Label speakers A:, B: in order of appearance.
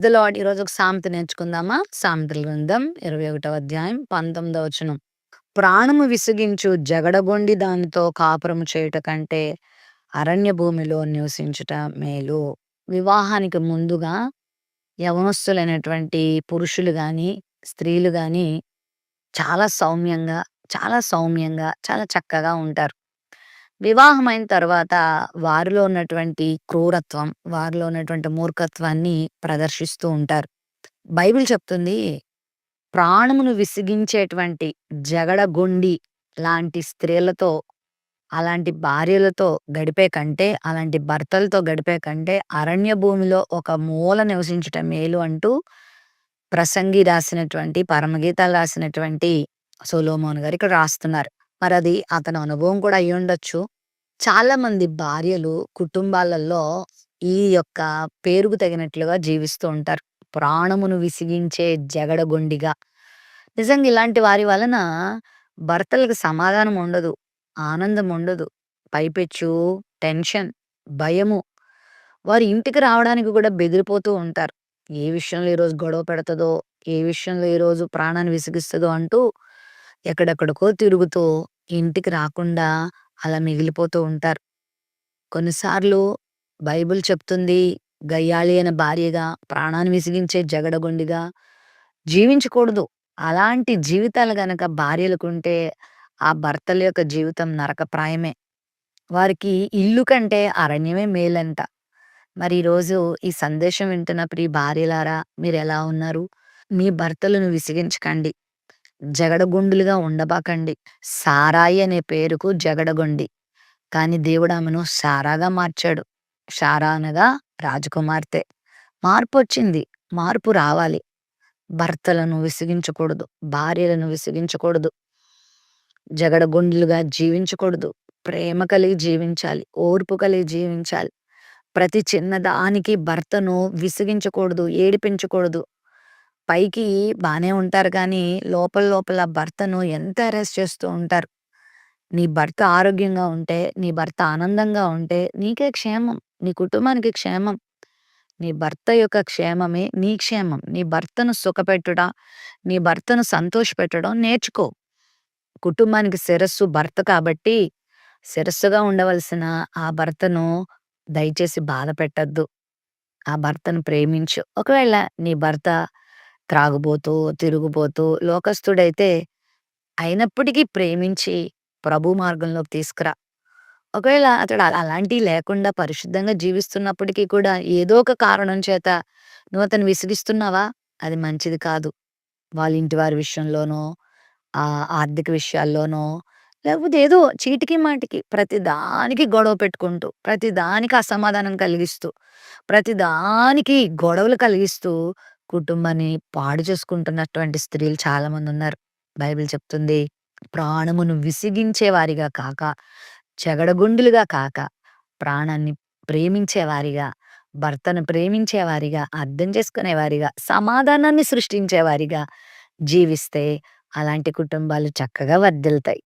A: The lord ఈరోజు ఒక సామెత నేర్చుకుందామా? సామెతల గ్రంథం 21వ అధ్యాయం 19వ వచనం. ప్రాణము విసిగించు జగడగొండి దానితో కాపురము చేయుట కంటే అరణ్య భూమిలో నివసించుట మేలు. వివాహానికి ముందుగా యవనస్తులైనటువంటి పురుషులు గాని, స్త్రీలు గాని చాలా సౌమ్యంగా, చాలా చక్కగా ఉంటారు. వివాహమైన తర్వాత వారిలో ఉన్నటువంటి క్రూరత్వం, వారిలో ఉన్నటువంటి మూర్ఖత్వాన్ని ప్రదర్శిస్తూ ఉంటారు. బైబిల్ చెప్తుంది, ప్రాణమును విసిగించేటువంటి జగడగొండి లాంటి స్త్రీలతో, అలాంటి భార్యలతో గడిపే కంటే, అలాంటి భర్తలతో గడిపే కంటే అరణ్య భూమిలో ఒక మూల నివసించుట మేలు అంటూ ప్రసంగి రాసినటువంటి, పరమగీతాలు రాసినటువంటి సొలొమోను గారు ఇక్కడ రాస్తున్నారు. మరది అతని అనుభవం కూడా అయ్యుండొచ్చు. చాలా మంది భార్యలు కుటుంబాలలో ఈ యొక్క పేరుకు తగినట్లుగా జీవిస్తూ ఉంటారు. ప్రాణమును విసిగించే జగడగొండిగా. నిజంగా ఇలాంటి వారి వలన భర్తలకు సమాధానం ఉండదు. ఆనందం ఉండదు. పైపెచ్చు టెన్షన్, భయము. వారి ఇంటికి రావడానికి కూడా బెదిరిపోతూ ఉంటారు. ఏ విషయంలో ఈరోజు గొడవ పెడతదో, ఏ విషయంలో ఈరోజు ప్రాణాన్ని విసిగిస్తదో అంటూ ఎక్కడెక్కడికో తిరుగుతూ ఇంటికి రాకుండా అలా మిగిలిపోతూ ఉంటారు. కొన్నిసార్లు బైబిల్ చెప్తుంది, గయ్యాళి అయిన భార్యగా, ప్రాణాన్ని విసిగించే జగడగొండిగా జీవించకూడదు. అలాంటి జీవితాలు గనక భార్యలకుంటే ఆ భర్తల యొక్క జీవితం నరకప్రాయమే. వారికి ఇల్లు కంటే అరణ్యమే మేలంట. మరి ఈరోజు ఈ సందేశం వింటున్న ప్రియ భార్యలారా, మీరెలా ఉన్నారు? మీ భర్తలను విసిగించకండి. జగడగొండులుగా ఉండబాకండి. సారాయి అనే పేరుకు జగడగొండి. కానీ దేవుడు ఆమెను సారాగా మార్చాడు. సారా అనగా రాజకుమార్తె. మార్పొచ్చింది. మార్పు రావాలి. భర్తలను విసిగించకూడదు. భార్యలను విసిగించకూడదు. జగడగొండులుగా జీవించకూడదు. ప్రేమ కలిగి జీవించాలి. ఓర్పు కలిగి జీవించాలి. ప్రతి చిన్నదానికి భర్తను విసిగించకూడదు. ఏడిపించకూడదు. పైకి బానే ఉంటారు కానీ లోపల లోపల భర్తను ఎంత అరెస్ట్ చేస్తూ ఉంటారు. నీ భర్త ఆరోగ్యంగా ఉంటే, నీ భర్త ఆనందంగా ఉంటే నీకే క్షేమం. నీ కుటుంబానికి క్షేమం. నీ భర్త యొక్క క్షేమమే నీ క్షేమం. నీ భర్తను సుఖపెట్టుట, నీ భర్తను సంతోషపెట్టడం నేర్చుకో. కుటుంబానికి శిరస్సు భర్త కాబట్టి, శిరస్సుగా ఉండవలసిన ఆ భర్తను దయచేసి బాధ పెట్టొద్దు. ఆ భర్తను ప్రేమించు. ఒకవేళ నీ భర్త త్రాగుబోతూ, తిరుగుబోతూ, లోకస్తుడైతే అయినప్పటికీ ప్రేమించి ప్రభు మార్గంలోకి తీసుకురా. ఒకవేళ అతడు అలాంటియి లేకుండా పరిశుద్ధంగా జీవిస్తున్నప్పటికీ కూడా ఏదో ఒక కారణం చేత నువ్వు అతన్ని విసిగిస్తున్నావా? అది మంచిది కాదు. వాళ్ళ ఇంటి వారి విషయంలోనో, ఆర్థిక విషయాల్లోనో, లేకపోతే ఏదో చీటికి మాటికి ప్రతిదానికి గొడవ పెట్టుకుంటూ, ప్రతిదానికి అసమాధానం కలిగిస్తూ, ప్రతిదానికి గొడవలు కలిగిస్తూ కుటుంబాన్ని పాడు చేసుకుంటున్నటువంటి స్త్రీలు చాలామందున్నారు. బైబిల్ చెప్తుంది, ప్రాణమును విసిగించేవారిగా కాక, చెగడగుండులుగా కాక, ప్రాణాన్ని ప్రేమించేవారిగా, భర్తను ప్రేమించేవారిగా, అర్థం చేసుకునేవారిగా, సమాధానాన్ని సృష్టించేవారిగా జీవిస్తే అలాంటి కుటుంబాలు చక్కగా వర్ధిల్లుతాయి.